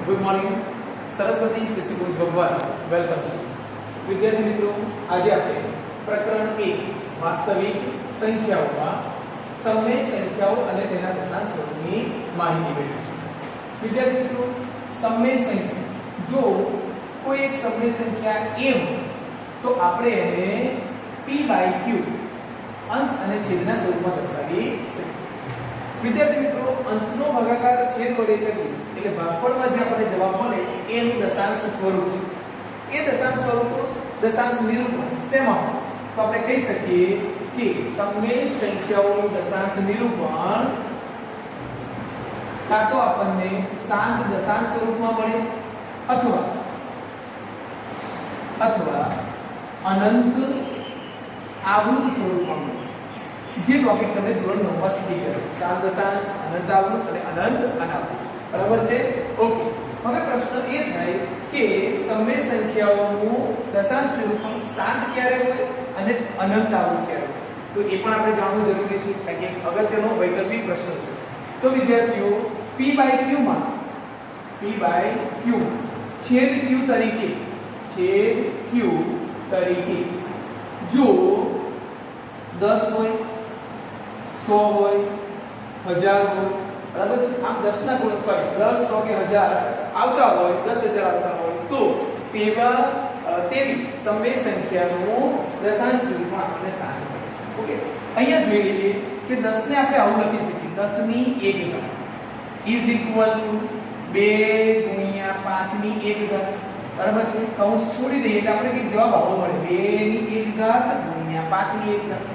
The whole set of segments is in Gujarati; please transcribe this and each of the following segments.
गुड मॉर्निंग सरस्वती शिशुकुंज भगवान वेलकम छे विद्यार्थी मित्रों आज આપણે પ્રકરણ 1 વાસ્તવિક સંખ્યાઓમાં સમય સંખ્યાઓ અને તેના દશાંશ સ્વરૂપની માહિતી મેળવીશું વિદ્યાર્થી મિત્રો સમય સંખ્યા જો કોઈ એક સમય સંખ્યા a હોય તો આપણે એને p/q અંશ અને છેદના સ્વરૂપમાં દર્શાવી શકીએ વિદ્યાર્થી મિત્રો અંશનો ભાગાકાર છેદ વડે કરીએ એટલે ભાગફળમાં જે આપણને જવાબ મળે એનું દશાંશ સ્વરૂપ છે એ દશાંશ સ્વરૂપ દશાંશ નિરૂપણ શેમાં તો આપણે કહી શકીએ કે સમય સંખ્યાઓનું દશાંશ નિરૂપણ કાં તો આપણને શાંત દશાંશ સ્વરૂપમાં મળે અથવા અનંત આવૃત સ્વરૂપમાં મળે જે ટોપિક તમે ધોરણ 9 માં શીખી ગયા શાંત દશાંશ અનંત આવૃત અને અનંત અનાવૃત બરાબર છે ઓકે હવે પ્રશ્ન એ થાય કે સમય સંખ્યાઓનું દશાંશ નિરૂપણ શાંત ક્યારે હોય અને અનંત આવૃત ક્યારે હોય તો એ પણ આપણે જાણવું જરૂરી છે કારણ કે અગત્યનો વૈકલ્પિક પ્રશ્ન છે તો વિદ્યાર્થીઓ p/q માં છેદ q તરીકે જો 10 હોય 100 હોય 1000 હોય બરાબર છે આમ 10 ના ગુણનફળ 10 100 કે 1000 આવતા હોય 10000 આવતા હોય તો તેવી સમય સંખ્યાનું દશાંશ નિરૂપણ આપણને સારું મળે ઓકે અહીંયા જોઈ લઈએ કે 10 ને આપણે આવું લખી શકીએ 10 ની 1 ઘાત ઇઝ ઇક્વલ ટુ 2 ગુણ્યા 5 ની 1 ઘાત બરાબર છે કૌંસ છોડી દઈએ એટલે આપણે કઈ જવાબ આવો મળે 2 ની 1 ઘાત ગુણ્યા 5 ની 1 ઘાત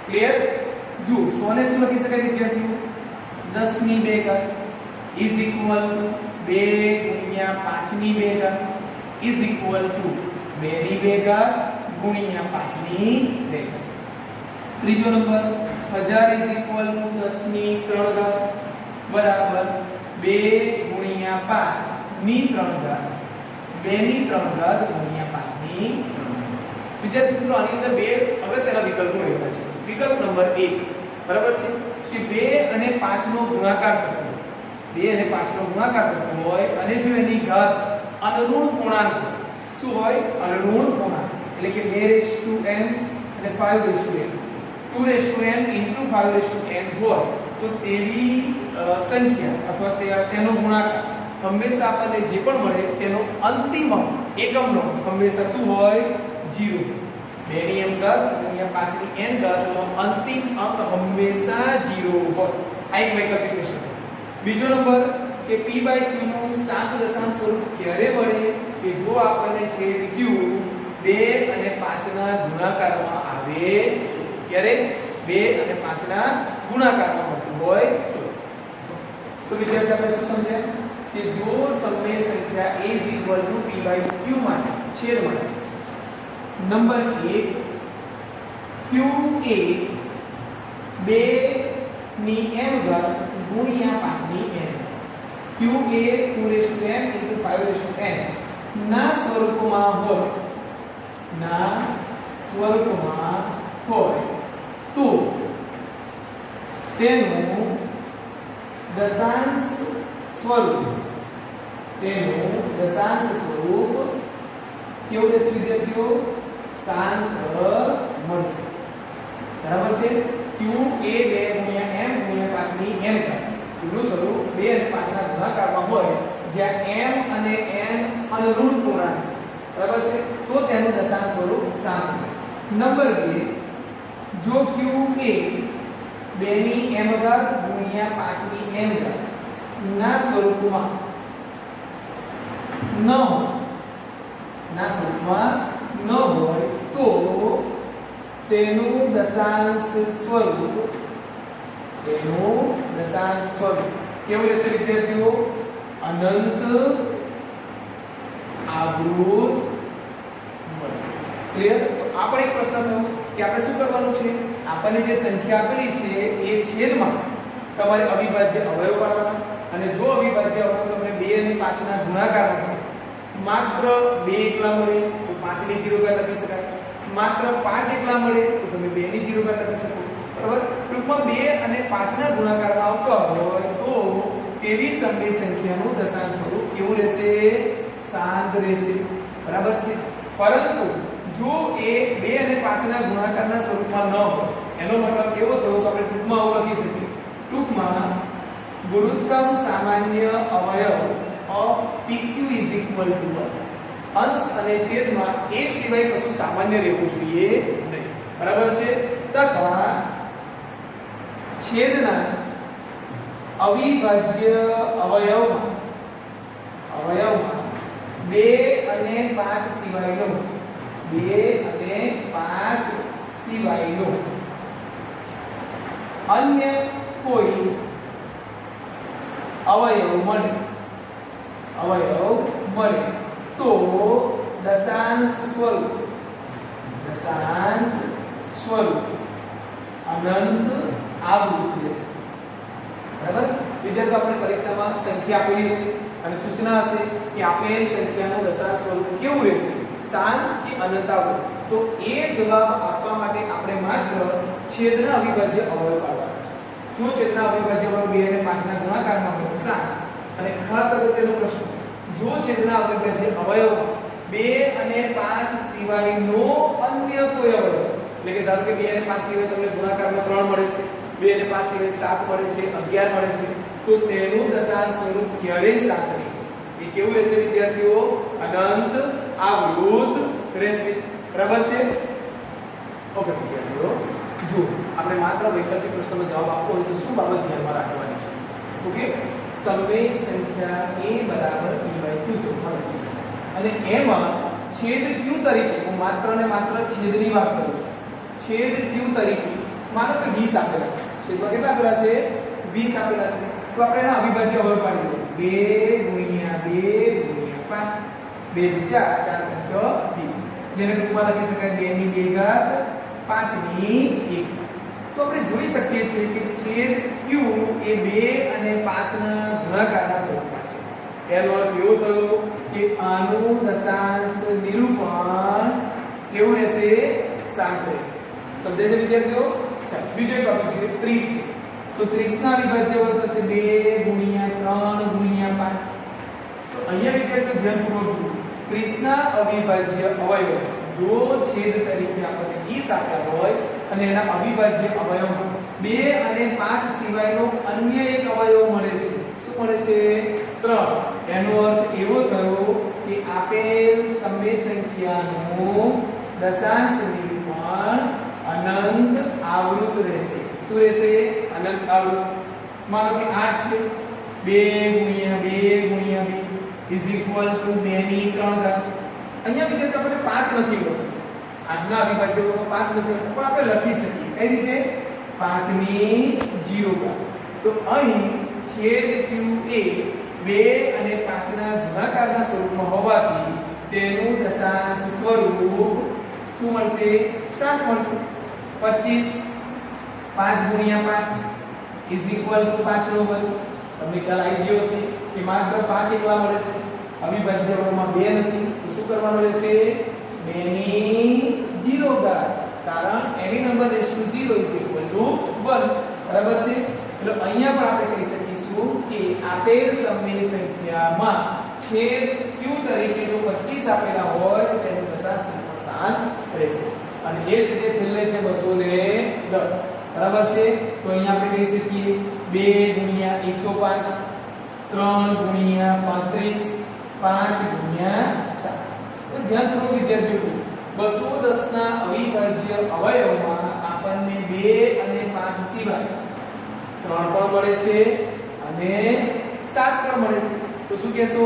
ક્લિયર જો 100 ને શું લખી શકાય વિદ્યાર્થીઓ 10 ની 2 ઘાત ઇઝ ઇક્વલ ટુ 2 ગુણ્યા 5 ની 2 ઘાત ઇઝ ઇક્વલ ટુ 2 ની 2 ઘાત ગુણ્યા 5 ની 2 ઘાત ત્રીજો નંબર 1000 ઇઝ ઇક્વલ ટુ 10 ની 3 ઘાત બરાબર 2 ગુણ્યા 5 ની 3 ઘાત 2 ની 3 ઘાત ગુણ્યા 5 ની 3 વિદ્યાર્થી મિત્રો આની અંદર બે અગત્યના વિકલ્પો રહેલા છે વિકલ્પ નંબર 1 બરાબર છે કે 2 અને 5 નો ગુણાકાર થતો હોય 2 અને 5 નો ગુણાકાર થતો હોય અને જો એની ઘાત અનુરૂણ પૂર્ણાંક શું હોય અનુરૂણ પૂર્ણાંક એટલે કે 2n અને 5n 2n into 5n હોય તો તેવી સંખ્યા અથવા તેનો ગુણાકાર હંમેશા આપણને જે પણ મળે તેનો અંતિમ એકમનો હંમેશા શું હોય 0 2 ની m ઘાત ગુણ્યા 5 ની n ઘાત નો અંતિમ અંક હંમેશા 0 હોય આ એક વૈકલ્પિક પ્રશ્ન બીજો નંબર કે p/q નું શાંત દશાંશ સ્વરૂપ ક્યારે મળે કે જો આપણને છેદ q 2 અને 5 ના ગુણાકારમાં આવે ક્યારે 2 અને 5 ના ગુણાકારમાં મળતું હોય તો વિદ્યાર્થી આપણે શું સમજ્યા કે જો સમય સંખ્યા a p/q માટે છેદ મળે નંબર 1 q એ 2 ની m ઘાત ગુણ્યા 5 ની n q એ 2m into 5n ના સ્વરૂપમાં હોય તો તેનું દશાંશ સ્વરૂપ કેવું રહેશે વિદ્યાર્થીઓ શાંત મળશે બરાબર છે q એ 2 ગુણ્યા m ગુણ્યા 5 ની n ઘાત એનું સ્વરૂપ 2 અને 5 ના ગુણાકારમાં હોય જ્યાં m અને n અનુરૂણ પૂર્ણાંક છે બરાબર છે તો તેનું દશાંશ સ્વરૂપ શાંત મળે નંબર 2 જો q એ 2 ની m ઘાત ગુણ્યા 5 ની n ઘાત ના સ્વરૂપમાં ન હોય તો તેનું દશાંશ સ્વરૂપ કેવું રહેશે વિદ્યાર્થીઓ અનંત આવૃત ક્લિયર તો આપણે એક પ્રશ્ન થયો કે આપણે શું કરવાનું છે આપણને જે સંખ્યા આપેલી છે એ છેદમાં તમારે અવિભાજ્ય અવયવ કરવાના અને જો અવિભાજ્ય અવયવ તમને 2 અને 5 ના ગુણાકારમાં માત્ર 2 એકલા મળે તો 5 ની 0 ઘાત લખી શકાય માત્ર 5 એકલા મળે તો તમે 2 ની 0 ઘાત લખી શકો બરાબર ટૂંકમાં 2 અને 5 ના ગુણાકારમાં આવતો હોય તો તેવી સમય સંખ્યાનું દશાંશ સ્વરૂપ કેવું રહેશે? શાંત રહેશે. બરાબર છે. પરંતુ જો એ 2 અને 5 ના ગુણાકારના સ્વરૂપમાં ન હોય, એનો મતલબ એવો થયો તો આપણે ટૂંકમાં આવું લખી શકીએ. ટૂંકમાં ગુરુત્તમ સામાન્ય અવયવ of PQ is equal to 1. અંશ અને છેદમાં એક સિવાય કશું સામાન્ય રહેવું જોઈએ નહીં. બરાબર છે. તથા છેદના અવિભાજ્ય અવયવમાં 2 અને 5 સિવાયનો 2 અને 5 સિવાયનો અન્ય કોઈ અવયવ મળે તો દશાંશ સ્વરૂપ અનંત આવૃત રહેશે. બરાબર. વિદ્યાર્થીઓ આપણે પરીક્ષામાં સંખ્યા આપેલી છે અને સૂચના હશે કે આપેલ સંખ્યાનું દશાંશ સ્વરૂપ કેવું રહેશે, શાંત કે અનંત આવૃત. તો એ જવાબ આપવા માટે આપણે માત્ર છેદના અવિભાજ્ય અવયવ કાઢવાનો છે. જો છેદના અવિભાજ્ય અવયવ 2 અને 5 ના ગુણાકારમાં હોય તો શાંત. અને ખાસ અગત્યનો પ્રશ્ન, જો છેદના અવિભાજ્ય અવયવ 2 અને 5 સિવાયનો અન્ય કોઈ અવયવ, એટલે કે ધારો કે 2 અને 5 સિવાય તમને ગુણાકારમાં 3 મળે છે, 2 અને 5 સિવાય 7 મળે છે, 11 મળે છે, તો તેનું દશાંશ સ્વરૂપ ક્યારેય શાંત નહીં. એ કેવું રહેશે વિદ્યાર્થીઓ? અનંત આવૃત રહેશે. બરાબર છે. ઓકે વિદ્યાર્થીઓ, જો આપણે માત્ર વૈકલ્પિક પ્રશ્નનો જવાબ આપવો હોય તો શું બાબત ધ્યાનમાં રાખવાની છે? ઓકે, સમય સંખ્યા a બરાબર p/q સ્વરૂપમાં લખી શકાય. અને એમાં છેદ q તરીકે, હું માત્ર ને માત્ર છેદની વાત કરું છું, છેદ q તરીકે માનો કે 20 આપેલા છે. છેદમાં કેટલા આપેલા છે? 20 આપેલા છે. તો આપણે એના અવિભાજ્ય અવયવ પાડી દઈએ. 2 × 2 × 5, 2 × 4, 4 × 20, જેને ટૂંકમાં લખી શકાય 2 ની 2 ઘાત 5 ની 1. તો આપણે જોઈ શકીએ છીએ કે છેદ q એ 2 અને 5 ના ગુણાકારના સ્વરૂપમાં છે. એનો અર્થ એવો થયો કે આનું દશાંશ નિરૂપણ કેવું રહેશે? શાંત રહેશે. સમજાય છે વિદ્યાર્થીઓ? ચાલો બીજો એક ટોપિક જોઈએ, 30 છે. તો 30 ના અવિભાજ્ય અવયવ થશે 2 × 3 × 5. તો અહીંયા વિદ્યાર્થીઓ ધ્યાનપૂર્વક જુઓ, 30 ના અવિભાજ્ય અવયવ જો છેદ તરીકે આપણને 20 આપ્યા હોય અને એના અવિભાજ્ય અવયવ 2 અને 5 સિવાયનો અન્ય એક અવયવ મળે છે. શું મળે છે? 3. એનો અર્થ એવો થયો કે આપેલ સમય સંખ્યાનું દશાંશ નિરૂપણ અનંત આવૃત રહેશે. શું રહેશે? અનંત આવૃત. માનો કે 8 છે, 2 × 2 × 2 ઇઝ ઇક્વલ ટુ 2 ની 3 ઘાત. અહીંયા વિદ્યાર્થીઓ આપણે 5 નથી મળતું, 8 ના અવિભાજ્યમાં 5 નથી મળતું, પણ આપણે લખી શકીએ કઈ રીતે? 5 ની 0 ઘાત. તો અહીં છેદ q એ 2 અને 5 ના ગુણાકારના સ્વરૂપમાં હોવાથી તેનું દશાંશ સ્વરૂપ શું મળશે? 7 મળશે. 25 5 × 5 ઇઝ ઇક્વલ ટુ 5 નો વર્ગ. તમને ખ્યાલ આવી ગયો છે કે માત્ર 5 એકલા મળે છે, અવિભાજ્ય અવયવમાં 2 નથી. તો શું કરવાનું રહેશે? 2 ની 0 ઘાત, કારણ એની number raise to 0 is equal to 1. બરાબર છે. એટલે અહીંયા પણ આપણે કહી શકીશું કે આપેલ સમય સંખ્યામાં છેદ q તરીકે જો 25 આપેલા હોય તો તેનું દશાંશ નિરૂપણ શાંત રહેશે. અને એ જ રીતે છેલ્લે છે 210. બરાબર છે. તો અહીંયા આપણે કહી શકીએ 2 × 105, 3 × 35, 5 × 7. તો ધ્યાનપૂર્વક વિદ્યાર્થીઓ, 210 ના અવિભાજ્ય અવયવમાં આપણને 2 અને 5 સિવાય 3 પણ મળે છે અને 7 પણ મળે છે. તો શું કહેશો?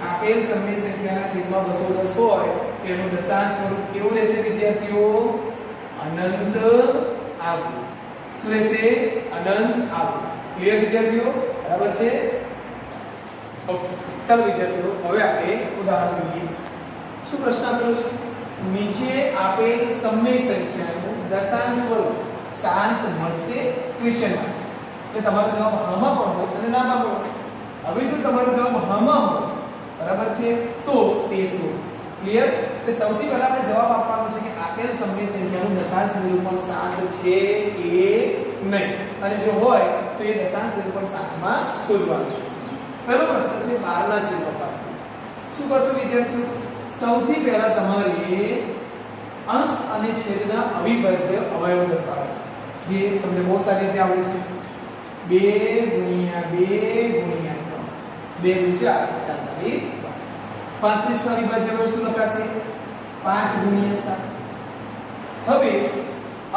આપેલ સમય સંખ્યાના છેદમાં 210 હોય તેનું દશાંશ સ્વરૂપ કેવું રહેશે વિદ્યાર્થીઓ? અનંત આવૃત. શું રહેશે? અનંત આવૃત. ક્લિયર વિદ્યાર્થીઓ? બરાબર છે. ઓકે, ચાલો વિદ્યાર્થીઓ હવે આપણે ઉદાહરણ જોઈએ. શું પ્રશ્ન આપેલો છે? નીચે આપેલ સમય સંખ્યાનું દશાંશ સ્વરૂપ શાંત મળશે? Question mark. એટલે તમારો જવાબ હામાં પણ હોય અને નામાં પણ હોય. હવે જો તમારો જવાબ હામાં હોય, બરાબર છે, તો તે શું? ક્લિયર? તે સૌથી પહેલા આપણે જવાબ આપવાનો છે કે આપેલ સમય સંખ્યાનું દશાંશ નિરૂપણ શાંત છે કે નહીં, અને જો હોય તો એ દશાંશ નિરૂપણ શાંતમાં શોધવાનું છે. પહેલો પ્રશ્ન છે 12 ના છેદમાં 35. શું કરશો વિદ્યાર્થીઓ? સૌથી પહેલા તમારે અંશ અને છેદના અવિભાજ્ય અવયવ દર્શાવવા છે, જે તમને બહુ સારી રીતે આવડે છે. 2 * 2 * 3 2 * 4 = 35 ના અવિભાજ્ય અવયવ શું લખાશે? 5 * 7. હવે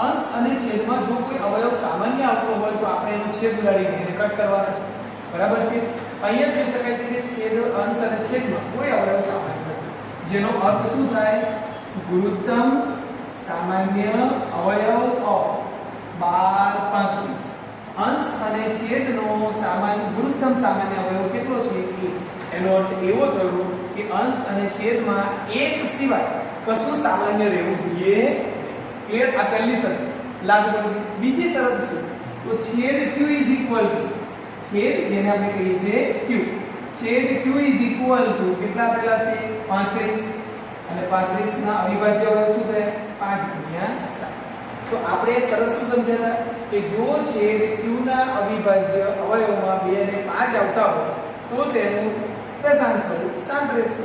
અંશ અને છેદમાં જો કોઈ અવયવ સામાન્ય આવતો હોય તો આપણે એનો છેદ ઉડાડીને એને કટ કરવાનો છે, બરાબર છે? અહીંયા જોઈ શકાય છે કે છેદ, અંશ અને છેદમાં કોઈ અવયવ સામાન્ય નથી, જેનો અર્થ શું થાય? ગુરુત્તમ સામાન્ય અવયવ ઓફ 12 35. અંશ અને છેદનો સામાન્ય ગુરુત્તમ સામાન્ય અવયવ કેટલો છે? 1. એનો અર્થ એવો થયો કે અંશ અને છેદમાં એક સિવાય કશું સામાન્ય રહેવું જોઈએ. ક્લિયર? આ પહેલી શરત લાગુ પડી. બીજી શરત શું? તો છેદ q છેદ જેને આપણે કહીએ છીએ q, છેદ q કેટલા આપેલા છે? 35. અને 35 ના અવિભાજ્ય અવયવ શું થાય? 5 * 7. તો આપણે સરસ શું સમજ્યા કે જો છેદ q ના અવિભાજ્ય અવયવમાં 2 અને 5 આવતા હોય તો તેનું દશાંશ સ્વરૂપ શાંત રહેશે,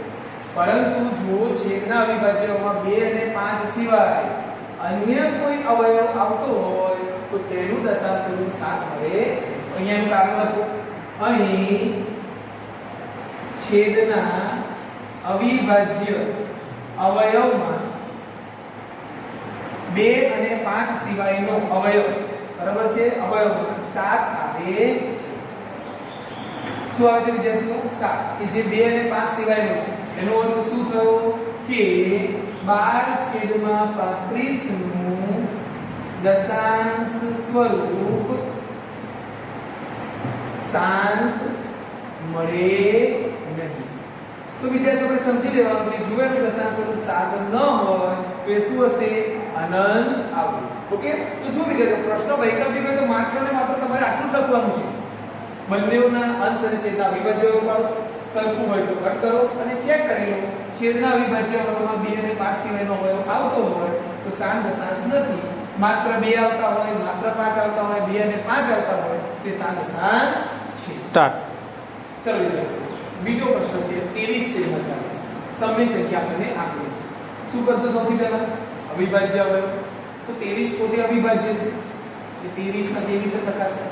પરંતુ જો છેદના અવિભાજ્યમાં 2 અને 5 સિવાય અન્ય કોઈ અવયવ આવતો હોય તો તેનું દશાંશ સ્વરૂપ 7 મળે. અહીંયાનું કારણ લખો. અહીં છેદના અવિભાજ્ય અવયવમાં 2 અને 5 સિવાયનો અવયવ, બરાબર છે, અવયવમાં 7 આવે છે. શું આવે છે વિદ્યાર્થીઓ? 7, કે જે 2 અને 5 સિવાયનો છે. એનો અર્થ શું થયો કે 12/35 નું દશાંશ સ્વરૂપ શાંત મળે નહીં. તો વિદ્યાર્થીઓ આપણે સમજી લેવાનું કે જો એનું દશાંશ સ્વરૂપ શાંત ન હોય તો એ શું હશે? અનંત આવશે. ઓકે? તો જો વિદ્યાર્થીઓ પ્રશ્ન વૈકલ્પિક હોય તો માત્ર ને માત્ર તમારે આટલું લખવાનું છે. બંનેઓના અંશ અને છેદના અવિભાજ્ય અવયવ સરખું હોય તો કટ કરો અને ચેક કરી લો. છેદના અવિભાજ્ય અવયવમાં 2 અને 5 સિવાયનો અવયવ આવતો હોય તો શાંત દશાંશ નથી. માત્ર 2 આવતા હોય, માત્ર 5 આવતા હોય, 2 અને 5 આવતા હોય તે શાંત દશાંશ છે. સ્ટાર્ટ. ચલો વિદ્યાર્થીઓ, બીજો પ્રશ્ન છે 23/40. સમય સંખ્યા આપણને આપેલી છે. શું કરશો સૌથી પહેલા? અવિભાજ્ય અવયવ. તો 23 પોતે અવિભાજ્ય છે, એટલે 23 ના 23 જ લખાશે.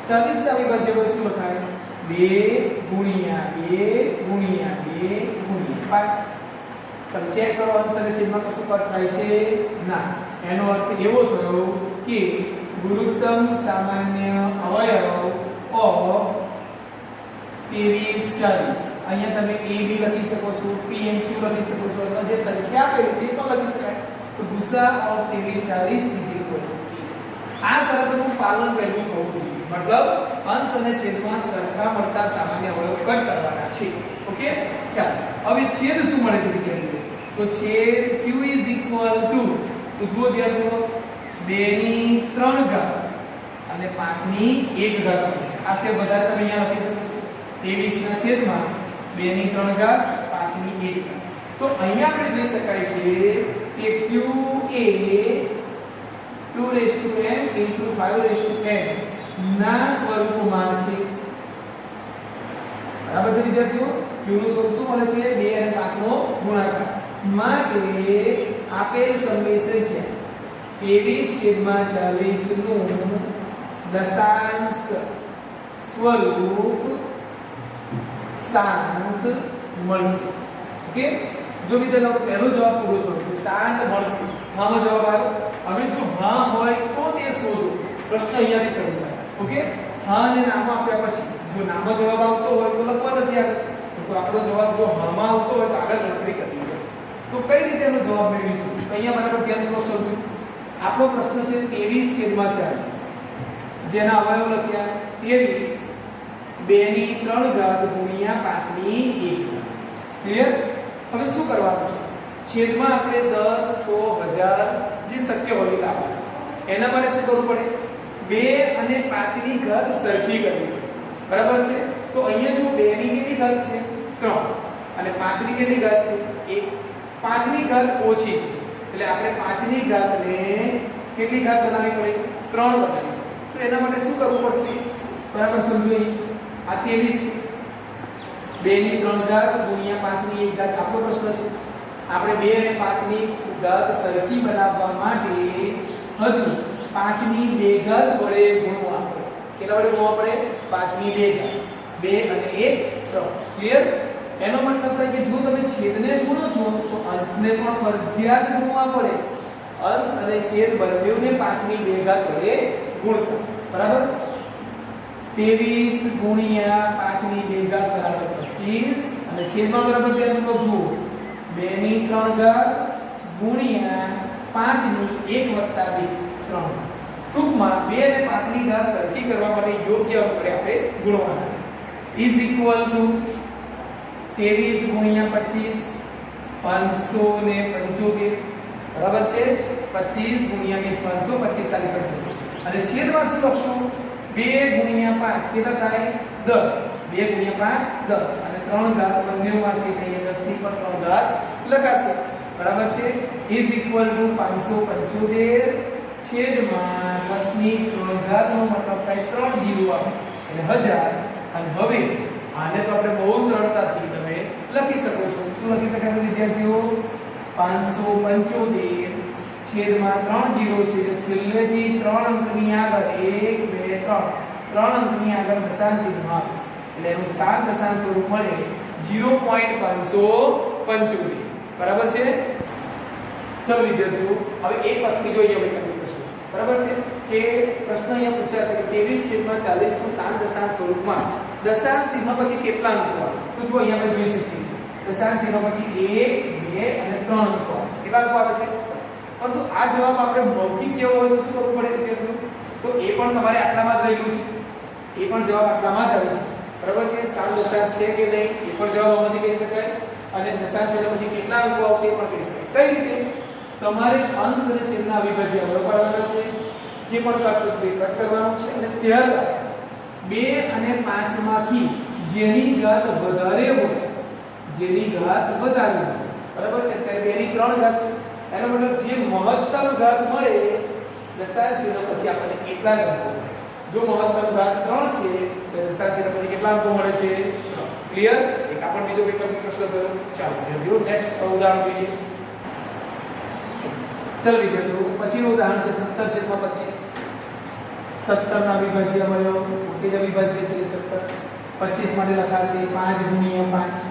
40 ના અવિભાજ્ય અવયવ શું લખાય? 2 * 2 * 5. ચલો ચેક કરો અંશ અને છેદમાં કશું ફરક થાય છે? ના. એનો અર્થ એવો થયો કે ગુરુત્તમ સામાન્ય અવયવ ઓફ 23/40. અહીંયા તમે a b લખી શકો છો, p and q લખી શકો છો, અથવા જે સંખ્યા આપેલી છે એ પણ લખી શકાય. તો ગુસા ઓફ 23/40 = આ શરતનું પાલન કરવું થવું જોઈએ. મતલબ અંશ અને છેદમાં સરખા મળતા સામાન્ય અવયવ કટ કરવાના છે. ઓકે? ચાલો હવે છેદ શું મળે છે વિદ્યાર્થીઓ? તો છેદ q તો જુઓ વિદ્યાર્થીઓ 2/3 અને 5/1 મળે છે. આ સ્ટેપ વધારે તમે અહીંયા લખી શકો છો. 23 ના છેદમાં 2/3 5/1. તો અહીંયા આપણે જોઈ શકાય છે કે q એ 2m * 5m ના સ્વરૂપમાં છે. બરાબર છે વિદ્યાર્થીઓ? q નું સ્વરૂપ શું મળે છે? 2 અને 5 નો ગુણાકાર. માટે આપેલ સમય સંખ્યા 23/40 નું દશાંશ સ્વરૂપ શાંત મળશે. ઓકે? જો વિદ્યાર્થીઓ પહેલો જવાબ પૂરો થયો કે શાંત મળશે. હાનો જવાબ આવ્યો. હવે જો હા હોય તો તે શોધો. પ્રશ્ન અહીંયાથી શરૂ થાય. ઓકે? હા અને નામો આપ્યા પછી જો નામો જવાબ આવતો હોય તો લખવા નથી આગળ. તો આપણો જવાબ જો હામાં આવતો હોય તો આગળ ગણતરી કરવી પડે. તો કઈ રીતે એનો જવાબ મેળવીશું? અહીંયા બરાબર ધ્યાન કરો સૌથી. આપણો પ્રશ્ન છે 23/40. જેના અવયવ લખ્યા 23 2/3 * 5/1. ક્લિયર? હવે શું કરવાનું છે? છેદમાં આપણે 10 100 1000 જે શક્ય હોય તે આપવાનું છે. એના માટે શું કરવું પડે? 2 અને 5 ની ઘાત સરખી કરવી પડે. બરાબર છે? તો અહીંયા જો 2 ની કેટલી ઘાત છે? 3 અને 5 ની કેટલી ઘાત છે? 1. 5 ની ઘાત ઓછી છે એટલે આપણે 5 ની ઘાતને કેટલી ઘાત બનાવવી પડે? 3 બનાવવી પડે. તો એના માટે શું કરવું પડશે? બરાબર સમજો. આ 23 છે 2 ની 3 ઘાત ગુણ્યા 5 ની 1 ઘાત આપણો પ્રશ્ન છે. આપણે 2 અને 5 ની ઘાત સરખી બનાવવા માટે હજુ 5 ની 2 ઘાત વડે ગુણવું આપણે. કેટલા વડે ગુણવું આપણે? 5 ની 2 ઘાત. 2 અને 1 3. ક્લિયર? એનો મતલબ થાય કે જો તમે છેદને ગુણો છો તો અંશને પણ ફરજિયાત ગુણવા પડે. અંશ અને છેદ બંનેને 5 ની 2 ઘાત વડે ગુણતા. બરાબર? 23 ગુણ્યા 5 ની 2 ઘાત બરાબર 25 અને છેદમાં બરાબર ધ્યાન તો જુઓ 2 ની 3 ઘાત ગુણ્યા 5 ની 1 વત્તા 2 3. ટૂંકમાં 2 અને 5 ની ઘાત સરખી કરવા માટે યોગ્ય અંકને આપણે ગુણવાના છે. ઇઝ ઇક્વલ ટુ 23 ગુણ્યા 25 575 બરાબર છે. 25 ગુણ્યા 20 525 તાલી 25 અને છેદમાં શું લખશું? 2 ગુણ્યા 5 કેટલા થાય? 10. 2 ગુણ્યા 5 10 અને 3 ઘાત બંનેમાં છે એટલે અહીંયા 10 ની પણ 3 ઘાત લખાશે. બરાબર છે. ઇઝ ઇક્વલ ટુ 575 છેદમાં 10 ની 3 ઘાત નો મતલબ થાય 3 જીરો આવે એટલે 1000. અને હવે આને તો આપણે બહુ સરળતાથી તમે લખી શકો છો. શું લખી શકાય છે વિદ્યાર્થીઓ? 575 છેદમાં 3 જીરો છે એટલે છેલ્લેથી 3 અંકની આગળ 1 2 3 3 અંકની આગળ દશાંશ ચિહ્ન આવે એટલે એનું 7 દશાંશ સ્વરૂપ મળે 0.575. બરાબર છે? ચલો વિદ્યાર્થીઓ હવે એક વસ્તુ જોઈએ આપણે કઈ પ્રશ્ન. બરાબર છે કે પ્રશ્ન અહીંયા પૂછાશે કે 23/40 નું 7 દશાંશ સ્વરૂપમાં દશાંશ ચિહ્ન પછી કેટલા અંકો આવે? તો જો અહીંયા આપણે જોઈ શકીએ છીએ દશાંશ ચિહ્ન પછી 1 2 અને 3 અંકો આવે. કેટલા અંકો આવે છે? પરંતુ આ જવાબ આપણે મૌખિક કેવો હોય તો શું કરવું પડે વિદ્યાર્થીઓ? તો એ પણ તમારે આટલામાં જ રહેલું છે. એ પણ જવાબ આટલામાં જ આવે છે. બરાબર છે? 7 દશાંશ છે કે નહીં એ પણ જવાબ આમાંથી કહી શકાય અને દશાંશ ચિહ્ન પછી કેટલા અંકો આવશે એ પણ કહી શકાય. કઈ રીતે? તમારે અંશ અને છેદના અવિભાજ્ય અવયવ પાડવાના છે. જે પણ કાચું તે કટ કરવાનું છે અને ત્યારબાદ 2 અને 5 માંથી જેની ઘાત વધારે હોય બરાબર છે ત્યારે 2 ની 3 ઘાત છે એનો મતલબ જે મહત્તમ ઘાત મળે દશાંશ ચિહ્ન પછી આપણને કેટલા જ અંકો મળે? જો મહત્તમ ઘાત 3 છે તો દશાંશ ચિહ્ન પછી કેટલા અંકો મળે છે? 3. ક્લિયર? એક આપણને બીજો વૈકલ્પિક પ્રશ્ન થયો. ચાલો જોજો નેક્સ્ટ ઉદાહરણ જોઈએ. ચલો વિદ્યાર્થીઓ પછીનું ઉદાહરણ છે 17/25. 17 ના અવિભાજ્ય અવયવ મોટી અવિભાજ્ય છે 17 25 માટે લખાશે 5 ગુણ્યા 5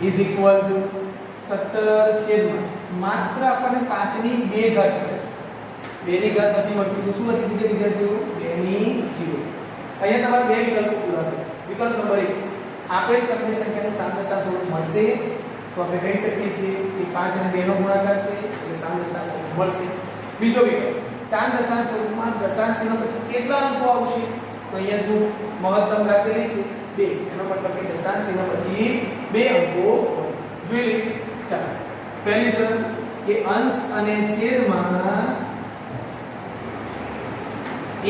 ઇઝ ઇક્વલ ટુ 17 છેદમાં માત્ર આપણને 5 ની 2 ઘાત મળે છે. 2 ની ઘાત નથી મળતી તો શું લખી શકીએ વિદ્યાર્થીઓ? 2 ની 0. અહીંયા તમારે બે વિકલ્પો પૂરા થાય. વિકલ્પ નંબર 1 આપેલ સંખ્યા સંખ્યાનું 7 દશાંશ સ્વરૂપ મળશે તો આપણે કહી શકીએ છીએ કે 5 અને 2 નો ગુણાકાર છે એટલે 7 દશાંશ સ્વરૂપ મળશે. બીજો વિકલ્પ 7 દશાંશ સ્વરૂપમાં દશાંશ ચિહ્ન પછી કેટલા અંકો આવશે? તો અહીંયા જો મહત્તમ ઘાત કેટલી છે? 2. એનો મતલબ કે દશાંશ ચિહ્ન પછી 2 અંકો મળશે. જોઈ લઈએ. ચાલો પહેલી શરત કે અંશ અને છેદમાં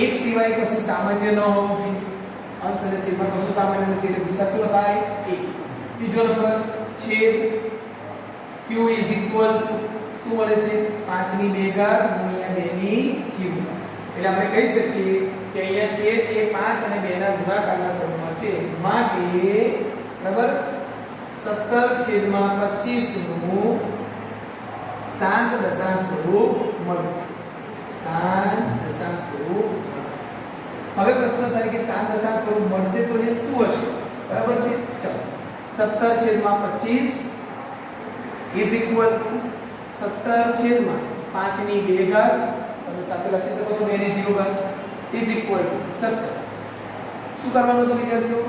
એક સિવાય કશું સામાન્ય ન હોવું જોઈએ. અંશ અને છેદમાં કશું સામાન્ય નથી એટલે ગુસા શું લખાય? 1. બીજો નંબર છેદ q ઇઝ ઇક્વલ શું મળે છે? 5 ની 2 ઘાત ગુણ્યા 2 ની 0. એટલે આપણે કહી શકીએ કે અહીંયા છેદ એ 5 અને 2 ના ગુણાકારના સ્વરૂપમાં છે માટે બરાબર 17/25 નું 7 દશાંશ સ્વરૂપ મળશે. 7 દશાંશ સ્વરૂપ મળશે. હવે પ્રશ્ન થાય કે 7 દશાંશ સ્વરૂપ મળશે તો એ શું હશે? બરાબર છે? ચાલો 17/25 ઇઝ ઇક્વલ ટુ 17/5 ની 2 ઘાત તમે સાથે લખી શકો છો 2 ની 0 ઘાત ઇઝ ઇક્વલ ટુ 17. શું કરવાનું તો વિદ્યાર્થીઓ?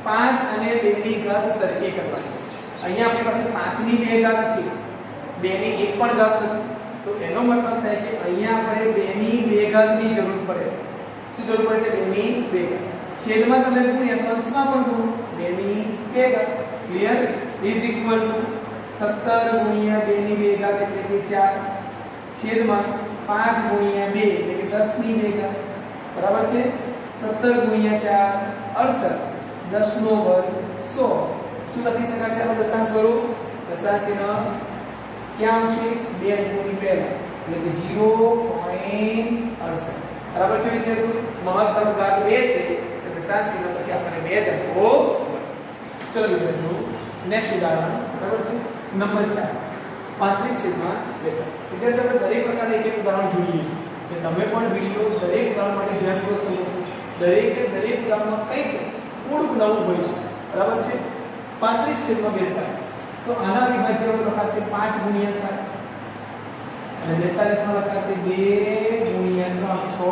5 અને 2 ની ઘાત સરખી કરવાની છે. અહીંયા આપણી પાસે 5 ની 2 ઘાત છે 2 ની 1 પણ ઘાત નથી તો એનો મતલબ થાય કે અહીંયા આપણે 2 ની 2 ઘાત ની જરૂર પડે છે. શું જરૂર પડે છે? 2 ની 2 ઘાત. છેદમાં તમે ગુણ્યા તો અંશમાં પણ ગુણો 2 ની 2 ઘાત. ક્લિયર? ઇઝ ઇક્વલ ટુ 17 ગુણ્યા 2 ની 2 ઘાત એટલે કે 4 છેદમાં 5 ગુણ્યા 2 એટલે કે 10 ની 2 ઘાત. બરાબર છે? 17 ગુણ્યા 4 68 10 નો વર્ગ 100. શું લખી શકાય છે આનું દશાંશ સ્વરૂપ? દશાંશ ચિહ્ન ક્યાં આવશે? 2 અંકોની પહેલા એટલે કે 0.68. બરાબર છે વિદ્યાર્થીઓ? મહત્તમ ઘાત 2 છે એટલે દશાંશ ચિહ્ન પછી આપણને 2 જ અંકો. ચલો ચલો વિદ્યાર્થીઓ નેક્સ્ટ ઉદાહરણ બરાબર છે નંબર 4 35/42 વિદ્યાર્થીઓ આપણે દરેક પ્રકારના એક એક ઉદાહરણ જોઈએ છે કે તમે પણ વિડિયો દરેક ઉદાહરણ માટે ધ્યાનપૂર્વક સમજો દરેક ઉદાહરણમાં કંઈક થોડુંક નવું હોય છે બરાબર છે 35/42 તો આના વિભાજ્ય લખાશે 5 × 7 અને 42 માં લખાશે 2 × 3 6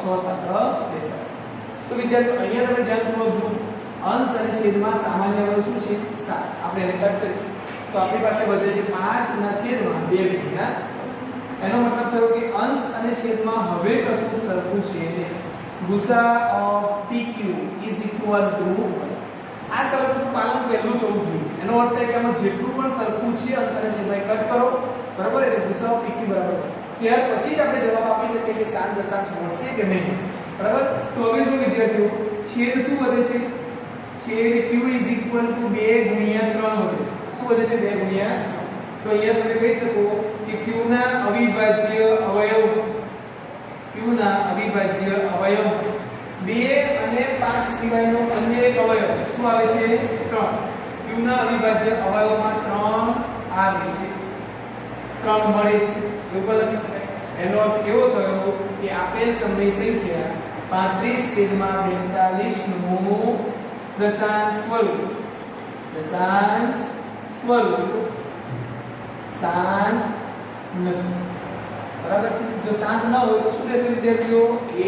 6 7 42 તો વિદ્યાર્થીઓ અહીંયા તમે ધ્યાનપૂર્વક જુઓ અંશ અને છેદમાં સામાન્ય અવયવ શું છે 7 આપણે એને કટ કરીએ તો આપણી પાસે વધે છે 5 ના છેદમાં 2 ગુણ્યા એનો મતલબ થયો કે અંશ અને છેદમાં હવે કશું સરખું છે નહીં ગુસા of PQ is equal to આ શરતનું પાલન પહેલું થવું જોઈએ એનો અર્થ એ કે આમાં જેટલું પણ સરખું છે અંશ અને છેદમાં કટ કરો બરાબર એટલે ગુસા ઓફ PQ બરાબર ત્યાર પછી જ આપણે જવાબ આપી શકીએ કે 7 દશાંશ મળશે કે નહીં બરાબર તો હવે જો વિદ્યાર્થીઓ છેદ શું વધે છે છેદ Q ઇઝ ઇક્વલ ટુ 2 ગુણ્યા 3 વધે છે શું વધે છે 2 ગુણ્યા તો અહીંયા તમે કહી શકો કે Q ના અવિભાજ્ય અવયવ 2 અને 5 સિવાયનો અન્ય એક અવયવ શું આવે છે 3 Q ના અવિભાજ્ય અવયવમાં 3 આવે છે 3 મળે છે એવું લખી શકાય એનો અર્થ એવો થયો કે આપેલ સમય સંખ્યા 35/42 નું દશાંશ સ્વરૂપ શાંત નથી બરાબર છે જો શાંત ન હોય તો શું રહેશે વિદ્યાર્થીઓ એ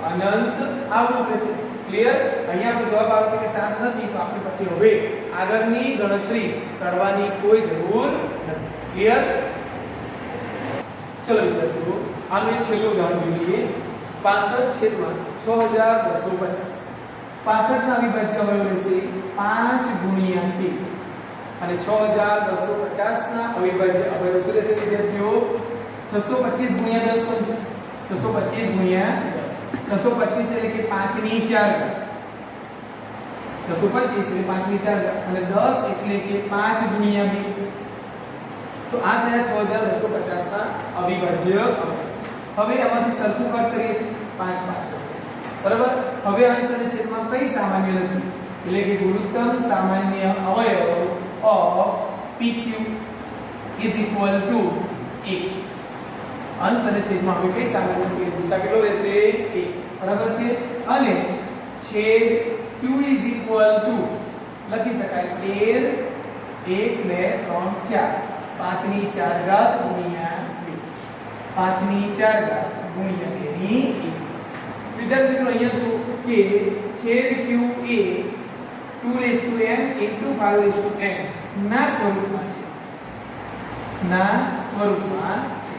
અનંત આવું રહેશે ક્લિયર અહીંયા આપણો જવાબ આવે છે કે શાંત નથી તો આપણે પછી હવે આગળની ગણતરી કરવાની કોઈ જરૂર નથી ક્લિયર ચલો વિદ્યાર્થીઓ આનું એક છેલ્લું ઉદાહરણ જોઈએ 65/6250 65 ના અવિભાજ્ય અવયવ રહેશે 5 ગુણ્યા 2 અને 6250 ના અવિભાજ્ય અવયવ શું રહેશે વિદ્યાર્થીઓ 625 ગુણ્યા 10 સમજો 625 ગુણ્યા 10 625 એટલે કે 5 ની 4 625 એટલે 5 ની 4 અને 10 એટલે કે 5 ગુણ્યા 2 તો આ થયા 6250 ના અવિભાજ્ય અવયવ હવે આમાંથી સરખું કટ કરીએ છીએ 5 5 બરાબર હવે આની સાથે છેદમાં કઈ સામાન્ય નથી એટલે કે ગુણોત્તમ સામાન્ય અવયવ of PQ is equal to 1 અંશ અને છેદમાં હવે કઈ સામાન્ય નથી ગુસા કેટલો રહેશે 1 બરાબર છે અને છેદ Q ઇઝ ઇક્વલ ટુ લખી શકાય 13 1 2 3 4 5 ની 4 ઘાત ગુણ્યા 2 5 ની 4 ઘાત ગુણ્યા 2 ની 1 વિદ્યાર્થી મિત્રો અહીંયા જુઓ કે છેદ Q એ 2m * 5m ના સ્વરૂપમાં છે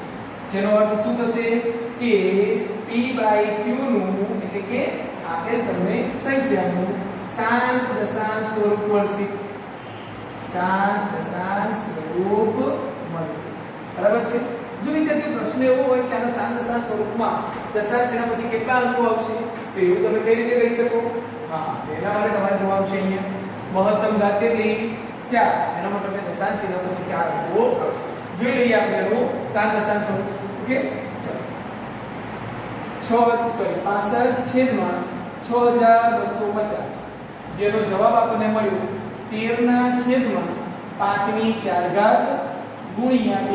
જેનો અર્થ શું થશે કે p/q નું એટલે કે આપેલ સમય સંખ્યાનું શાંત દશાંશ સ્વરૂપ મળશે બરાબર છે જો વિદ્યાર્થીઓ પ્રશ્ન એવો હોય કે આના શાંત દશાંશ સ્વરૂપમાં દશાંશ એના પછી કેટલા અંકો આવશે તો એવું તમે કઈ રીતે કહી શકો હા એના માટે તમારે જવાબ છે અહીંયા મહત્તમ ઘાત કેટલી 4 એનો મતલબ કે દશાંશ એના પછી 4 અંકો આવશે જોઈ લઈએ આપણે એનું શાંત દશાંશ સ્વરૂપ ઓકે ચલો 65/6250 જેનો જવાબ આપણને મળ્યો 13 ના છેદમાં 5 ની 4 ઘાત ગુણ્યા 2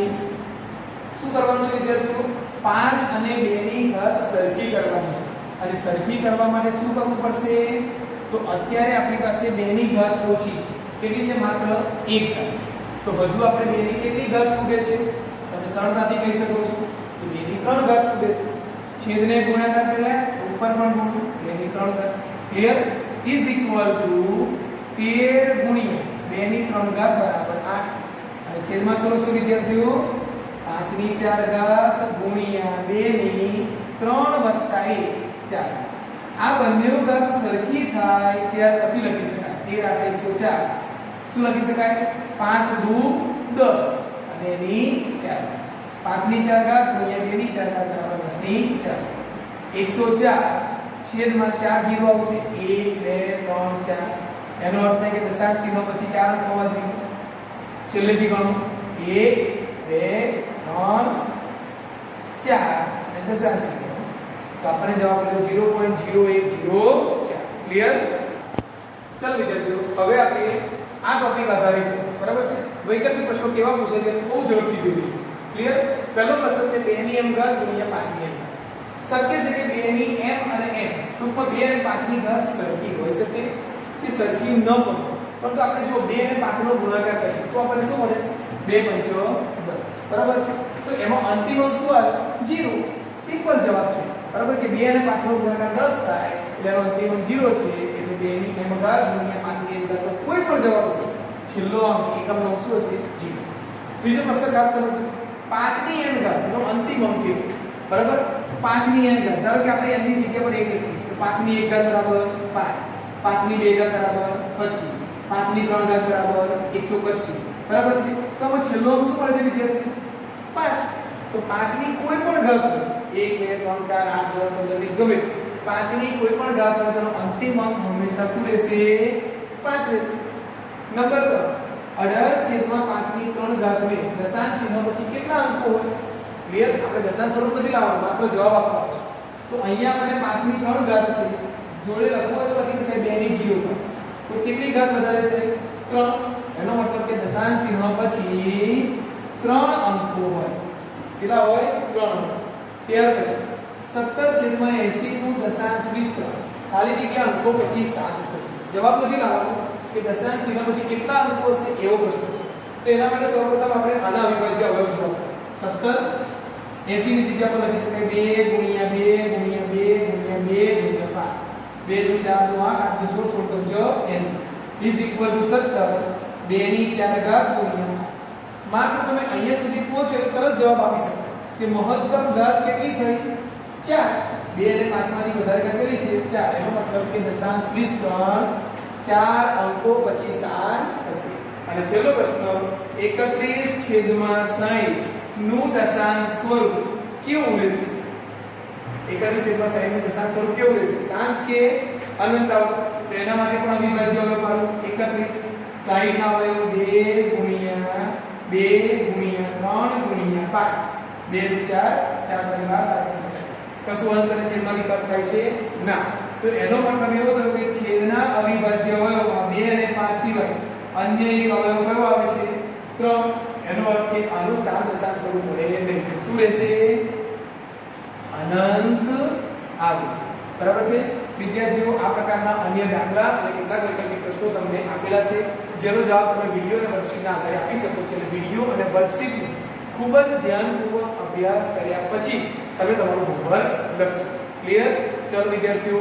શું કરવાનું છે વિદ્યાર્થીઓ 5 અને 2 ની ઘાત સરખી કરવાની છે અને સરખી કરવા માટે શું કરવું પડશે તો અત્યારે આપણી પાસે 2 ની ઘાત ઓછી છે કેટલી છે માત્ર 1 ઘાત તો હજુ આપણે 2 ની કેટલી ઘાત પૂગે છે તમે સરળતાથી કહી શકો છો કે 2 ની 3 ઘાત પૂગે છે છેદને ગુણાકાર કર્યા ઉપર પણ ગુણો 2 ની 3 ઘાત ક્લિયર ઇઝ ઇક્વલ ટુ 13 ગુણ્યા 2 ની 3 ઘાત બરાબર 8 અને છેદમાં શું લખશો વિદ્યાર્થીઓ 5 ની 4 ઘાત ગુણ્યા 2 ની 3 વત્તા 1 4 આ બંને ઘાત સરખી થાય ત્યાર પછી લખી શકાય 13 8 104 શું લખી શકાય 5 દુ 10 અને ની 4 5 ની 4 ઘાત ગુણ્યા 2 ની 4 ઘાત બરાબર 10 ની 4 104 છેદમાં 4 0 આવશે 1 2 3 4 એનો અર્થ થાય કે દશાંશ ચિહ્ન પછી 4 અંક હોવા જોઈએ છેલ્લેથી ગણો 1 2 3 4 અને દશાંશ ચિહ્ન તો આપણે જવાબ મળ્યો 0.0804 ક્લિયર ચાલો વિદ્યાર્થીઓ હવે આપણે આ ટોપિક આધારિત બરાબર છે વૈકલ્પિક પ્રશ્નો કેવા પૂછે છે બહુ ઝડપથી જોઈએ ક્લિયર પહેલો પ્રશ્ન છે 2 ની m ઘાત ગુણ્યા 5 ની m શક્ય છે કે 2 ની m અને n ટૂંકમાં 2 અને 5 ની ઘાત સરખી હોઈ શકે કે સરખી ન પણ પરંતુ આપણે જો 2 અને 5 નો ગુણાકાર કરીએ તો આપણને શું મળે 2 પંચો 10 બરાબર છે તો એમાં અંતિમ અંક શું આવે 0 સિમ્પલ જવાબ છે બરાબર કે 2 અને 5 નો ગુણાકાર 10 થાય એટલે એનો અંતિમ અંક 0 છે એટલે 2 ની m ઘાત ગુણ્યા 5 ની m ઘાત તો કોઈ પણ જવાબ હશે છેલ્લો અંક એકમનો અંક શું હશે 0 ત્રીજો પ્રશ્ન ખાસ સમજો 5 ની m ઘાત નો અંતિમ અંક કેટલો બરાબર 5 ની n ઘાત ધારો કે આપણે n ની જગ્યા પર 1 લખીએ તો 5 ની 1 ઘાત બરાબર 5 5 ની 2 ઘાત બરાબર 25 5 ની 3 ઘાત બરાબર 125 બરાબર છે તો હવે છેલ્લો અંક શું મળે છે વિદ્યાર્થી 5 તો 5 ની કોઈ પણ ઘાત હોય 1 2 3 4 8 10 15 20 ગમે 5 ની કોઈ પણ ઘાત હોય તેનો અંતિમ અંક હંમેશા શું રહેશે 5 રહેશે નંબર 3 18/5 ની 3 ઘાત ને દશાંશ ચિહ્ન પછી કેટલા અંકો હોય ક્લિયર આપણે દશાંશ સ્વરૂપ નથી લાવવાનું માત્ર જવાબ આપવાનો છે તો અહીંયા આપણે 5 ની 3 ઘાત છે જોડે લખવું હોય તો લખી શકાય 2 ની 0 ઘાત તો કેટલી ઘાત વધારે થઈ 3 એનો મતલબ કે દશાંશ ચિહ્ન પછી 3 અંકો હોય કેટલા હોય 3 ત્યાર પછી 17/80 નું દશાંશ વિસ્તરણ ખાલી જગ્યા અંકો પછી 7 થશે જવાબ નથી લાવવાનો કે દશાંશ ચિહ્ન પછી કેટલા અંકો હશે એવો પ્રશ્ન છે તો એના માટે સૌપ્રથમ આપણે આના અવિભાજ્ય અવયવ શોધો 17 80 ની જગ્યા પર લખી શકાય 2 ગુણ્યા 2 ગુણ્યા 2 ગુણ્યા 2 ગુણ્યા 5 2 * 4 = 8 8 16 80 ઇઝ ઇક્વલ ટુ 17 2 ની 4 ઘાત ગુણ્યા 5 માત્ર તમે અહીંયા સુધી પહોંચો એટલે તરત જવાબ આપી શકો કે મહત્તમ ઘાત કેટલી થઈ 4 2 અને 5 માંથી વધારે ઘાત કેટલી છે 4 એનો મતલબ કે દશાંશ વિસ્તરણ 4 અંકો પછી 7 થશે અને છેલ્લો પ્રશ્ન 31/60 નું દશાંશ સ્વરૂપ કેવું રહેશે 31/60 નું દશાંશ સ્વરૂપ કેવું રહેશે 7 કે અનંત આવ તો એના માટે પણ અવિભાજ્ય અવયવ પાડો 31 60 ના અવયવ 2 ગુણ્યા 2 ગુણ્યા 3 ગુણ્યા 5 2 * 4 4 * 12 કશું અંશ અને છેદમાંથી કટ થાય છે ના તો એનો મતલબ એવો થયો કે છેદના અવિભાજ્ય અવયવમાં 2 અને 5 સિવાય અન્ય એક અવયવ કયો આવે છે 3 એનો અર્થ કે આનું દશાંશ સ્વરૂપ મળે નહીં શું રહેશે અનંત આવે બરાબર છે વિદ્યાર્થીઓ આ પ્રકારના અન્ય દાખલા અને કેટલાક વૈકલ્પિક પ્રશ્નો તમને આપેલા છે જેનો જવાબ તમે વિડિયો અને વર્કશીટના આધારે આપી શકો છો એટલે વિડિયો અને વર્કશીટનો ખૂબ જ ધ્યાનપૂર્વક અભ્યાસ કર્યા પછી તમે તમારું હોમવર્ક લખશો ક્લિયર ચલો વિદ્યાર્થીઓ